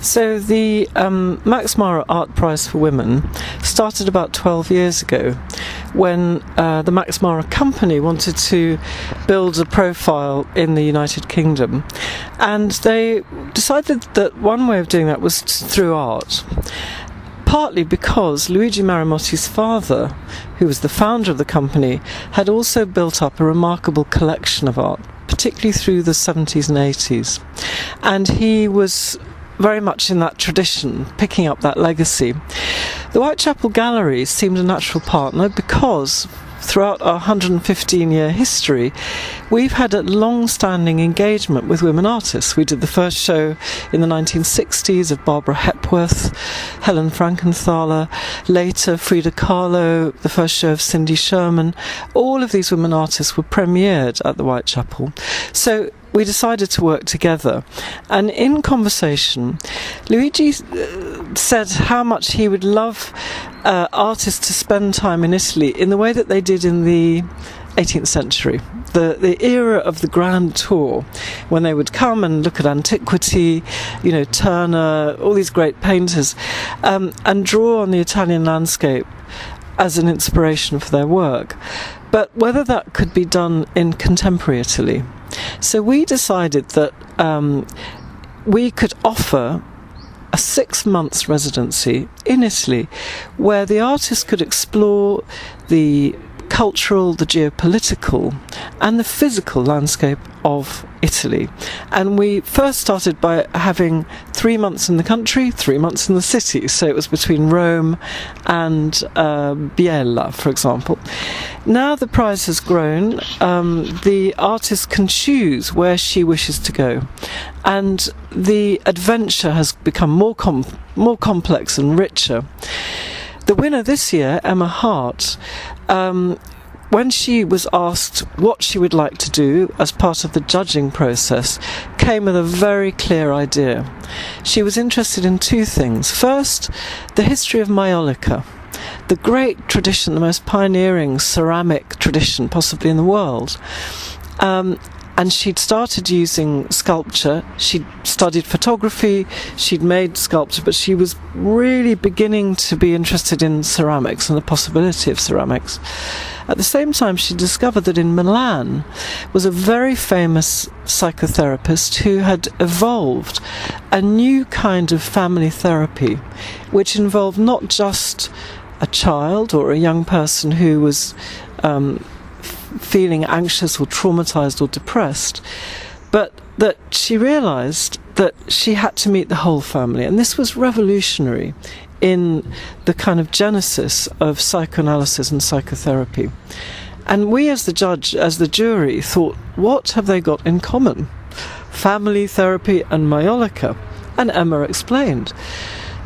So the Max Mara Art Prize for Women started about 12 years ago when the Max Mara company wanted to build a profile in the United Kingdom, and they decided that one way of doing that was through art. Partly because Luigi Maramotti's father, who was the founder of the company, had also built up a remarkable collection of art, particularly through the 70s and 80s. And he was very much in that tradition, picking up that legacy. The Whitechapel Gallery seemed a natural partner because throughout our 115-year history, we've had a long-standing engagement with women artists. We did the first show in the 1960s of Barbara Hepworth, Helen Frankenthaler, later Frida Kahlo, the first show of Cindy Sherman. All of these women artists were premiered at the Whitechapel. So we decided to work together, and in conversation Luigi said how much he would love artists to spend time in Italy in the way that they did in the 18th century, the era of the Grand Tour, when they would come and look at antiquity, Turner, all these great painters, and draw on the Italian landscape as an inspiration for their work, but whether that could be done in contemporary Italy. So we decided that we could offer a 6 months residency in Italy where the artists could explore the cultural, the geopolitical and the physical landscape of Italy. And we first started by having 3 months in the country, 3 months in the city. So it was between Rome and Biella, for example. Now the prize has grown. The artist can choose where she wishes to go, and the adventure has become more complex and richer. The winner this year, Emma Hart, when she was asked what she would like to do as part of the judging process, came with a very clear idea. She was interested in two things. First, the history of Maiolica, the great tradition, the most pioneering ceramic tradition possibly in the world. And she'd started using sculpture. She'd studied photography, she'd made sculpture, but she was really beginning to be interested in ceramics and the possibility of ceramics. At the same time, she discovered that in Milan was a very famous psychotherapist who had evolved a new kind of family therapy, which involved not just a child or a young person who was feeling anxious or traumatized or depressed, but that she realized that she had to meet the whole family. And this was revolutionary in the kind of genesis of psychoanalysis and psychotherapy. And we as the judge, as the jury, thought, what have they got in common? Family therapy and Maiolica. And Emma explained.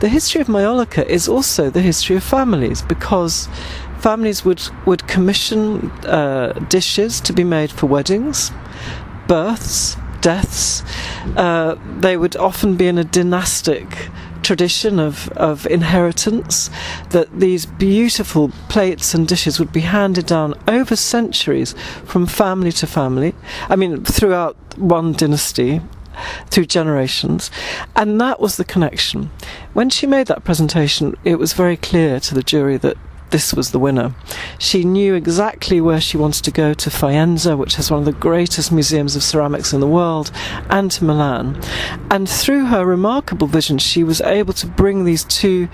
The history of Maiolica is also the history of families, because families would commission dishes to be made for weddings, births, deaths. They would often be in a dynastic tradition of inheritance, that these beautiful plates and dishes would be handed down over centuries from family to family. I mean, throughout one dynasty, through generations. And that was the connection. When she made that presentation, it was very clear to the jury that this was the winner. She knew exactly where she wanted to go, to Faenza, which has one of the greatest museums of ceramics in the world, and to Milan. And through her remarkable vision, she was able to bring these two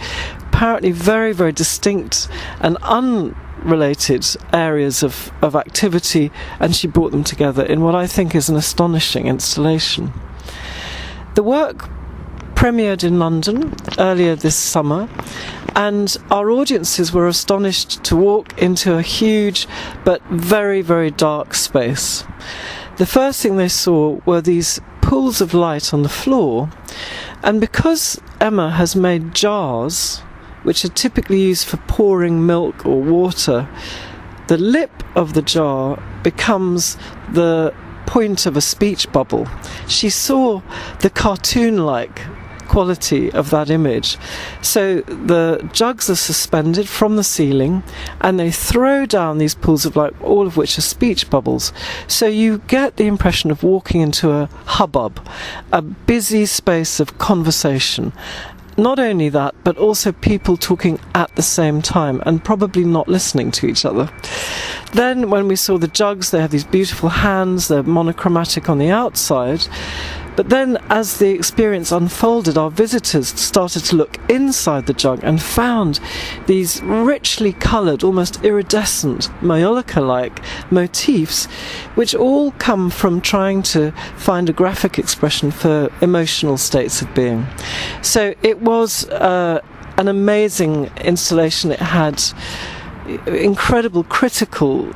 apparently very, very distinct and unrelated areas of activity, and she brought them together in what I think is an astonishing installation. The work premiered in London earlier this summer, and our audiences were astonished to walk into a huge but very, very dark space. The first thing they saw were these pools of light on the floor, and because Emma has made jars, which are typically used for pouring milk or water, the lip of the jar becomes the point of a speech bubble. She saw the cartoon-like quality of that image. So the jugs are suspended from the ceiling and they throw down these pools of light, all of which are speech bubbles. So you get the impression of walking into a hubbub, a busy space of conversation. Not only that, but also people talking at the same time and probably not listening to each other. Then when we saw the jugs, they have these beautiful hands, they're monochromatic on the outside. But then as the experience unfolded, our visitors started to look inside the jug and found these richly coloured, almost iridescent, Maiolica-like motifs, which all come from trying to find a graphic expression for emotional states of being. So it was an amazing installation. It had incredible critical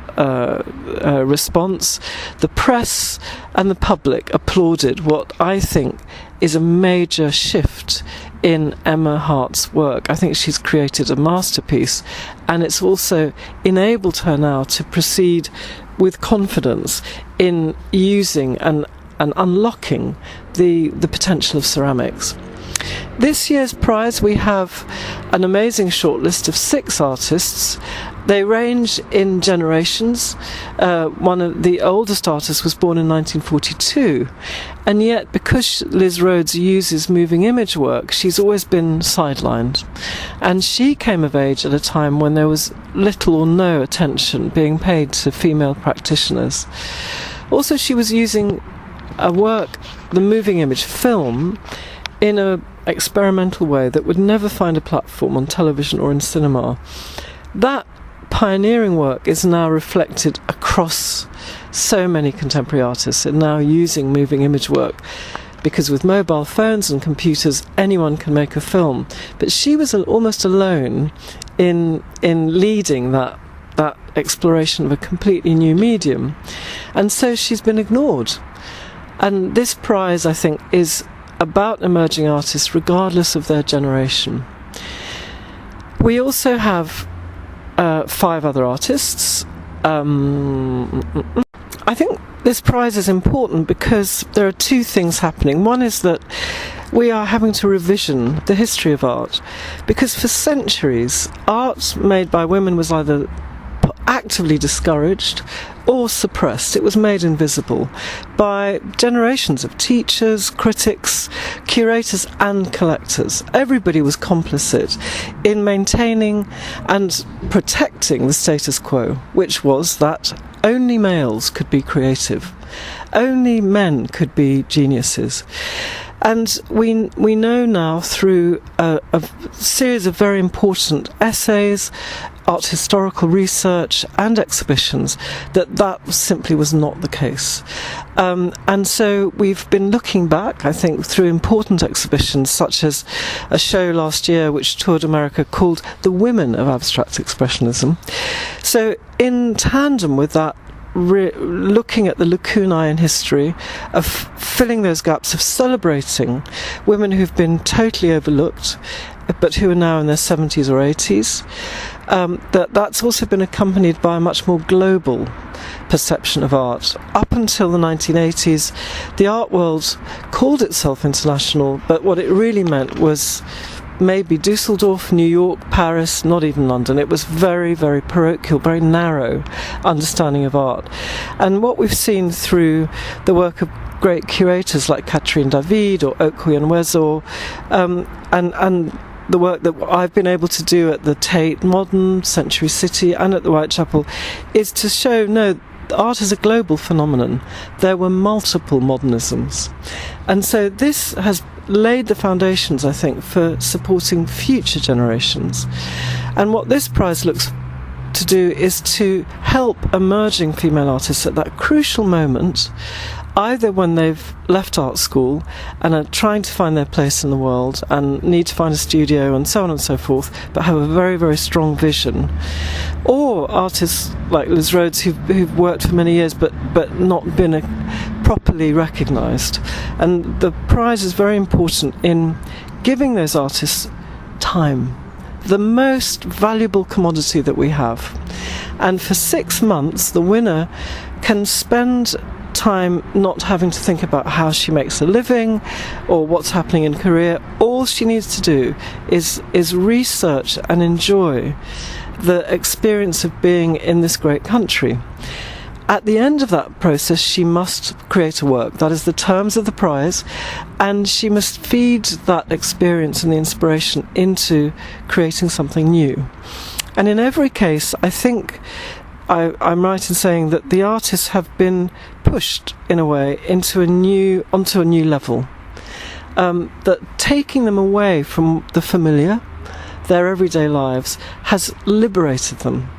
response. The press and the public applauded what I think is a major shift in Emma Hart's work. I think she's created a masterpiece, and it's also enabled her now to proceed with confidence in using and unlocking the potential of ceramics. This year's prize, we have an amazing shortlist of 6 artists. They range in generations. One of the oldest artists was born in 1942, and yet because Liz Rhodes uses moving image work, she's always been sidelined. And she came of age at a time when there was little or no attention being paid to female practitioners. Also, she was using a work, the moving image film, in an experimental way that would never find a platform on television or in cinema. That pioneering work is now reflected across so many contemporary artists and now using moving image work, because with mobile phones and computers anyone can make a film. But she was almost alone in leading that exploration of a completely new medium, and so she's been ignored. And this prize, I think, is about emerging artists regardless of their generation. We also have 5 other artists. I think this prize is important because there are 2 things happening. One is that we are having to revision the history of art, because for centuries art made by women was either actively discouraged or suppressed. It was made invisible by generations of teachers, critics, curators and collectors. Everybody was complicit in maintaining and protecting the status quo, which was that only males could be creative, only men could be geniuses. And we know now through a series of very important essays, art historical research and exhibitions that simply was not the case. And so we've been looking back, I think, through important exhibitions such as a show last year which toured America called The Women of Abstract Expressionism. So in tandem with that, looking at the lacunae in history, of filling those gaps, of celebrating women who've been totally overlooked but who are now in their 70s or 80s, that's also been accompanied by a much more global perception of art. Up until the 1980s, the art world called itself international, but what it really meant was maybe Dusseldorf, New York, Paris, not even London. It was very, very parochial, very narrow understanding of art. And what we've seen through the work of great curators like Catherine David or Okoye Wezo, and the work that I've been able to do at the Tate Modern, Century City and at the Whitechapel, is to show, no, art is a global phenomenon. There were multiple modernisms. And so this has laid the foundations, I think, for supporting future generations. And what this prize looks to do is to help emerging female artists at that crucial moment, either when they've left art school and are trying to find their place in the world and need to find a studio and so on and so forth, but have a very, very strong vision, or artists like Liz Rhodes who've worked for many years but not been properly recognised. And the prize is very important in giving those artists time, the most valuable commodity that we have. And for 6 months the winner can spend time not having to think about how she makes a living or what's happening in career. All she needs to do is research and enjoy the experience of being in this great country. At the end of that process, she must create a work. That is the terms of the prize, and she must feed that experience and the inspiration into creating something new. And in every case, I think I'm right in saying that the artists have been pushed, in a way, onto a new level. That taking them away from the familiar, their everyday lives, has liberated them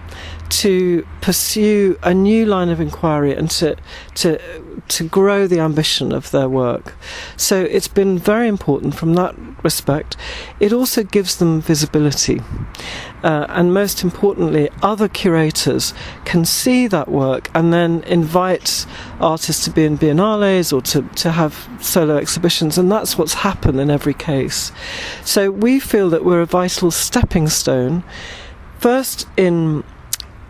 to pursue a new line of inquiry and to grow the ambition of their work. So it's been very important from that respect. It also gives them visibility. And most importantly, other curators can see that work and then invite artists to be in biennales or to have solo exhibitions, and that's what's happened in every case. So we feel that we're a vital stepping stone, first in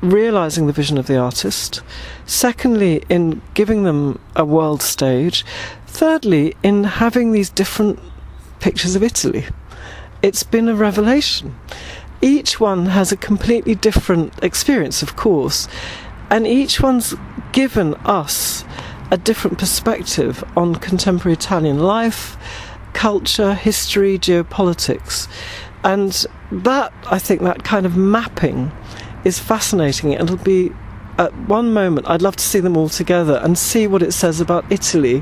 realising the vision of the artist, secondly in giving them a world stage, thirdly in having these different pictures of Italy. It's been a revelation. Each one has a completely different experience, of course, and each one's given us a different perspective on contemporary Italian life, culture, history, geopolitics. And that, I think, that kind of mapping is fascinating. It'll be, at one moment, I'd love to see them all together and see what it says about Italy